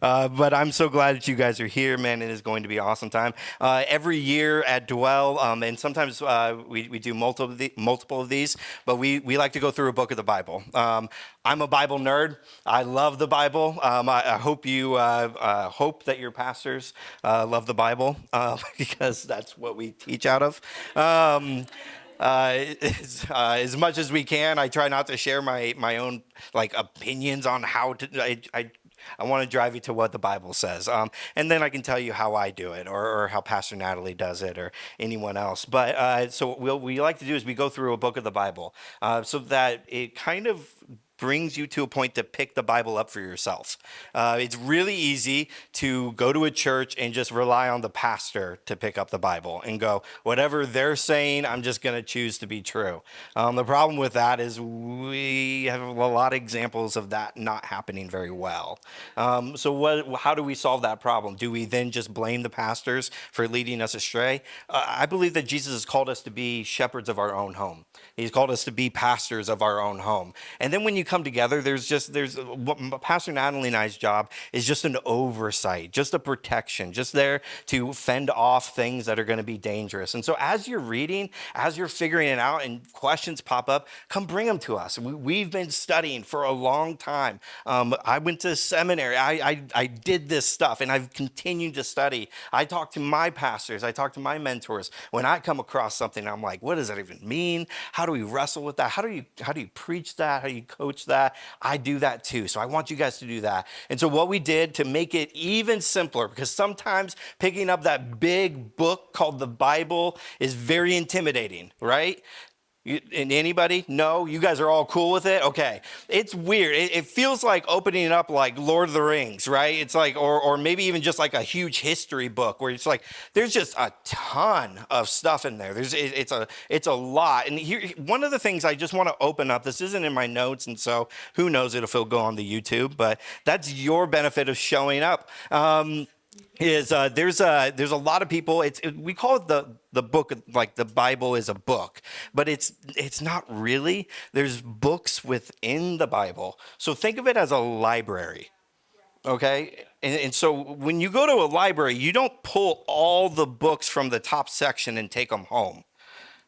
But I'm so glad that you guys are here, man. It is going to be an awesome time. Every year at Dwell, and sometimes we do multiple of these, but we like to go through a book of the Bible. I'm a Bible nerd. I love the Bible. I hope you hope that your pastors love the Bible because that's what we teach out of. As much as we can, I try not to share my own like opinions on how to. I want to drive you to what the Bible says, and then I can tell you how I do it, or how Pastor Natalie does it, or anyone else. But so what we like to do is we go through a book of the Bible, so that it kind of brings you to a point to pick the Bible up for yourself. It's really easy to go to a church and just rely on the pastor to pick up the Bible and go, whatever they're saying, I'm just going to choose to be true. The problem with that is we have a lot of examples of that not happening very well. So how do we solve that problem? Do we then just blame the pastors for leading us astray? I believe that Jesus has called us to be shepherds of our own home. He's called us to be pastors of our own home. And then when you come together, there's Pastor Natalie and I's job is just an oversight, just a protection, just there to fend off things that are going to be dangerous. And so as you're reading, as you're figuring it out and questions pop up, come bring them to us. We've been studying for a long time. I went to seminary. I did this stuff and I've continued to study. I talk to my pastors. I talk to my mentors. When I come across something, I'm like, what does that even mean? How do we wrestle with that? How do you preach that? How do you coach that? I do that too. So I want you guys to do that. And so what we did to make it even simpler, because sometimes picking up that big book called the Bible is very intimidating, right? And anybody? No? You guys are all cool with it? Okay. It's weird. It feels like opening up like Lord of the Rings, right? It's like, or maybe even just like a huge history book where it's like, there's just a ton of stuff in there. It's a lot. And here, one of the things I just want to open up, this isn't in my notes, and so who knows if it'll go on the YouTube, but that's your benefit of showing up. There's a lot of people. We call it the book, like the Bible is a book, but it's not really. There's books within the Bible. So think of it as a library. Okay. And so when you go to a library, you don't pull all the books from the top section and take them home,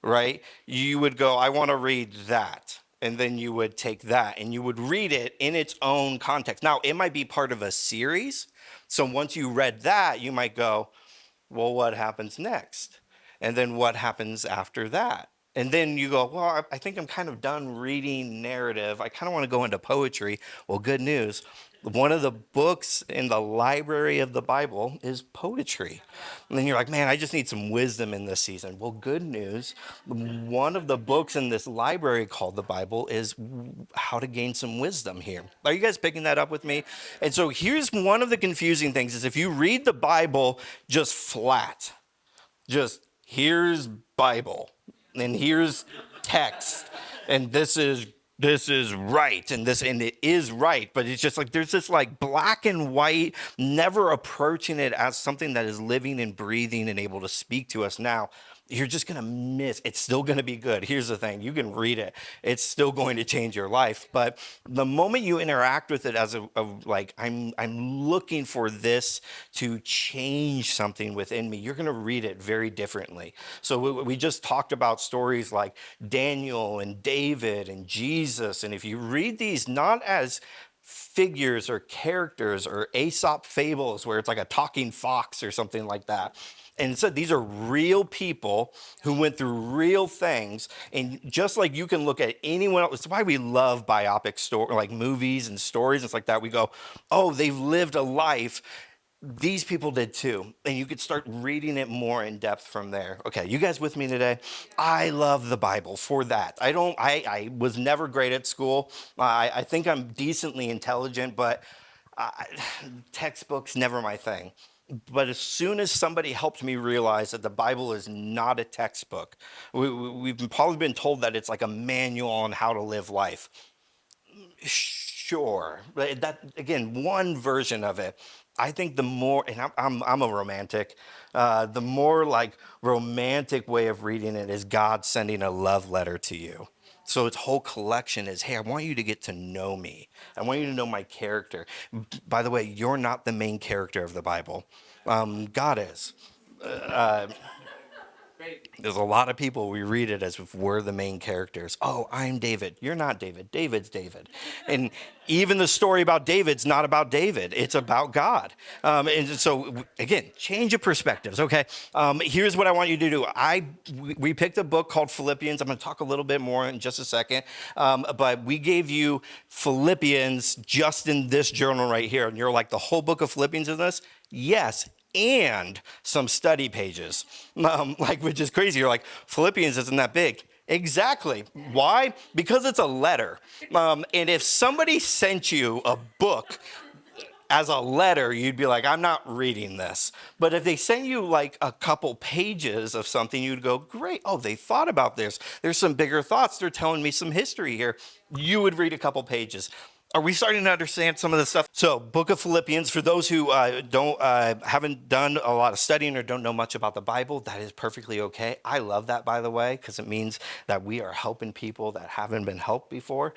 right? You would go, I want to read that. And then you would take that and you would read it in its own context. Now, it might be part of a series. So once you read that, you might go, well, what happens next? And then what happens after that? And then you go, well, I think I'm kind of done reading narrative. I kind of want to go into poetry. Well, good news. One of the books in the library of the Bible is poetry. And then you're like, man, I just need some wisdom in this season. Well, good news. One of the books in this library called the Bible is how to gain some wisdom here. Are you guys picking that up with me? And so here's one of the confusing things is if you read the Bible just flat, just here's Bible and here's text and this is right and it is right, but it's just like there's this like black and white, never approaching it as something that is living and breathing and able to speak to us now. You're just going to miss. It's still going to be good. Here's the thing. You can read it. It's still going to change your life. But the moment you interact with it as I'm looking for this to change something within me, you're going to read it very differently. So we just talked about stories like Daniel and David and Jesus. And if you read these not as figures or characters or Aesop fables where it's like a talking fox or something like that. And so these are real people who went through real things. And just like you can look at anyone else, it's why we love biopic story, like movies and stories and stuff like that. We go, oh, they've lived a life. These people did too. And you could start reading it more in depth from there. Okay, you guys with me today? I love the Bible for that. I was never great at school. I think I'm decently intelligent, but textbooks, never my thing. But as soon as somebody helped me realize that the Bible is not a textbook, we've probably been told that it's like a manual on how to live life. Sure, but that again, one version of it. I think the more, and I'm a romantic, the more like romantic way of reading it is God sending a love letter to you. So its whole collection is, hey, I want you to get to know me. I want you to know my character. By the way, you're not the main character of the Bible. God is. Uh, There's a lot of people, we read it as if we're the main characters. Oh, I'm David. You're not David. David's David. And even the story about David's not about David. It's about God. And so, again, change of perspectives, okay? Here's what I want you to do. We picked a book called Philippians. I'm going to talk a little bit more in just a second. But we gave you Philippians just in this journal right here. And you're like, the whole book of Philippians in this? Yes, and some study pages, which is crazy. You're like, Philippians isn't that big. Exactly. Why? Because it's a letter. And if somebody sent you a book as a letter, you'd be like, I'm not reading this. But if they sent you like a couple pages of something, you'd go, great. Oh, they thought about this. There's some bigger thoughts. They're telling me some history here. You would read a couple pages. Are we starting to understand some of this stuff? So, Book of Philippians, for those who haven't done a lot of studying or don't know much about the Bible, that is perfectly okay. I love that, by the way, because it means that we are helping people that haven't been helped before.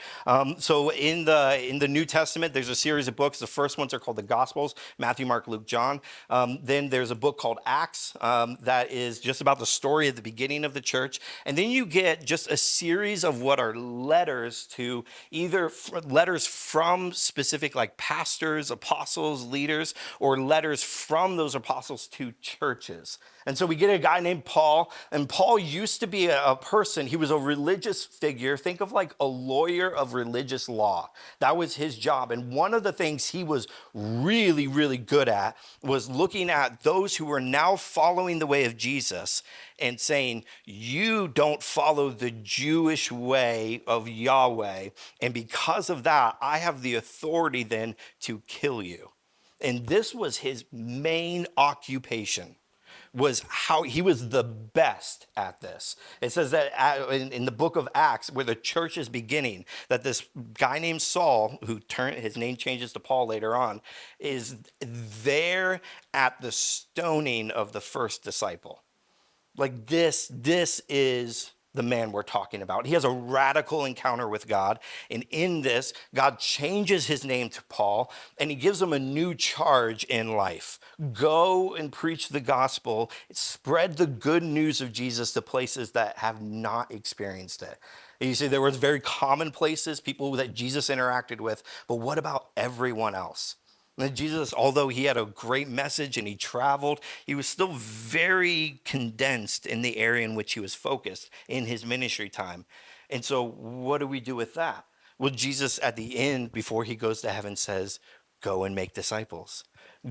So, in the New Testament, there's a series of books. The first ones are called the Gospels: Matthew, Mark, Luke, John. Then there's a book called Acts that is just about the story at the beginning of the church, and then you get just a series of what are letters to either letters from specific like pastors, apostles, leaders, or letters from those apostles to churches. And so we get a guy named Paul, and Paul used to be a person, he was a religious figure. Think of like a lawyer of religious law. That was his job. And one of the things he was really, really good at was looking at those who were now following the way of Jesus and saying, you don't follow the Jewish way of Yahweh. And because of that, I have the authority then to kill you. And this was his main occupation, was how he was the best at this. It says that in the book of Acts, where the church is beginning, that this guy named Saul, his name changes to Paul later on, is there at the stoning of the first disciple. Like this is the man we're talking about. He has a radical encounter with God. And in this, God changes his name to Paul, and he gives him a new charge in life. Go and preach the gospel, spread the good news of Jesus to places that have not experienced it. And you see, there was very common places, people that Jesus interacted with, but what about everyone else? And Jesus, although he had a great message and he traveled, he was still very condensed in the area in which he was focused in his ministry time. And so, what do we do with that? Well, Jesus, at the end, before he goes to heaven, says, go and make disciples.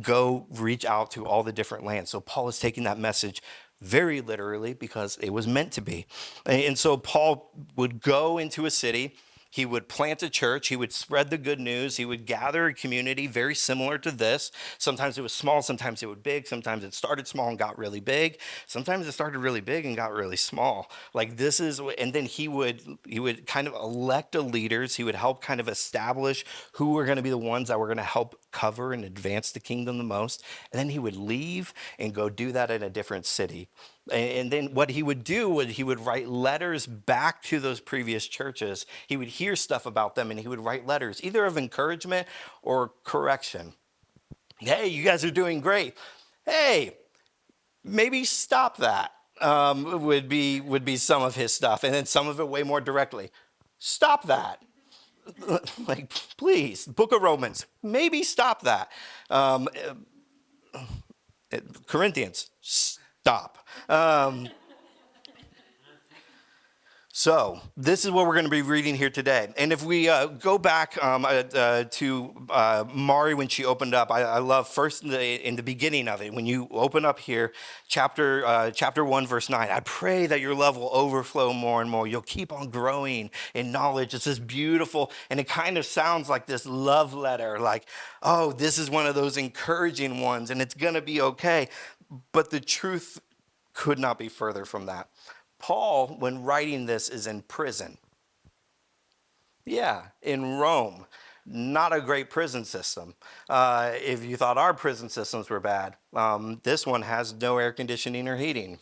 Go reach out to all the different lands. So, Paul is taking that message very literally because it was meant to be. And so, Paul would go into a city. He would plant a church. He would spread the good news. He would gather a community very similar to this. Sometimes it was small. Sometimes it was big. Sometimes it started small and got really big. Sometimes it started really big and got really small. Like this is, and then he would kind of elect the leaders. He would help kind of establish who were going to be the ones that were going to help cover and advance the kingdom the most. And then he would leave and go do that in a different city. And then what he would do was he would write letters back to those previous churches. He would hear stuff about them and he would write letters, either of encouragement or correction. Hey, you guys are doing great. Hey, maybe stop that. Would be some of his stuff. And then some of it way more directly. Stop that. Like, please, Book of Romans, maybe stop that. Corinthians, stop. So this is what we're going to be reading here today. And if we go back to Mari when she opened up, I love first in the beginning of it, when you open up here, chapter 1, verse 9, I pray that your love will overflow more and more. You'll keep on growing in knowledge. It's this beautiful, and it kind of sounds like this love letter, like, oh, this is one of those encouraging ones, and it's going to be okay. But the truth could not be further from that. Paul, when writing this, is in prison. Yeah, in Rome. not a great prison system. If you thought our prison systems were bad, this one has no air conditioning or heating.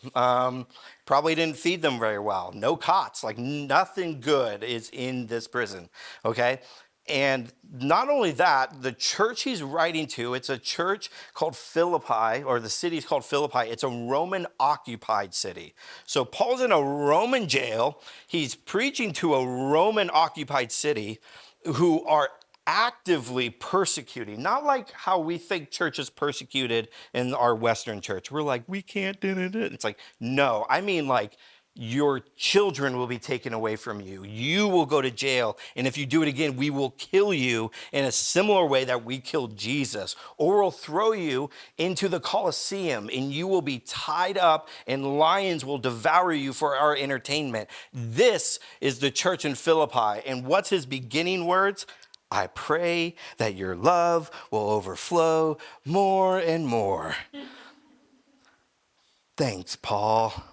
Probably didn't feed them very well. No cots, like nothing good is in this prison. Okay. And not only that, the church he's writing to, it's a church called Philippi, or the city is called Philippi. It's a Roman occupied city. So Paul's in a Roman jail. He's preaching to a Roman occupied city who are actively persecuting, not like how we think church is persecuted in our Western church. We're like, we can't do it. It's like, no, I mean, like, your children will be taken away from you. You will go to jail. And if you do it again, we will kill you in a similar way that we killed Jesus. Or we'll throw you into the Colosseum and you will be tied up and lions will devour you for our entertainment. This is the church in Philippi. And what's his beginning words? I pray that your love will overflow more and more. Thanks, Paul.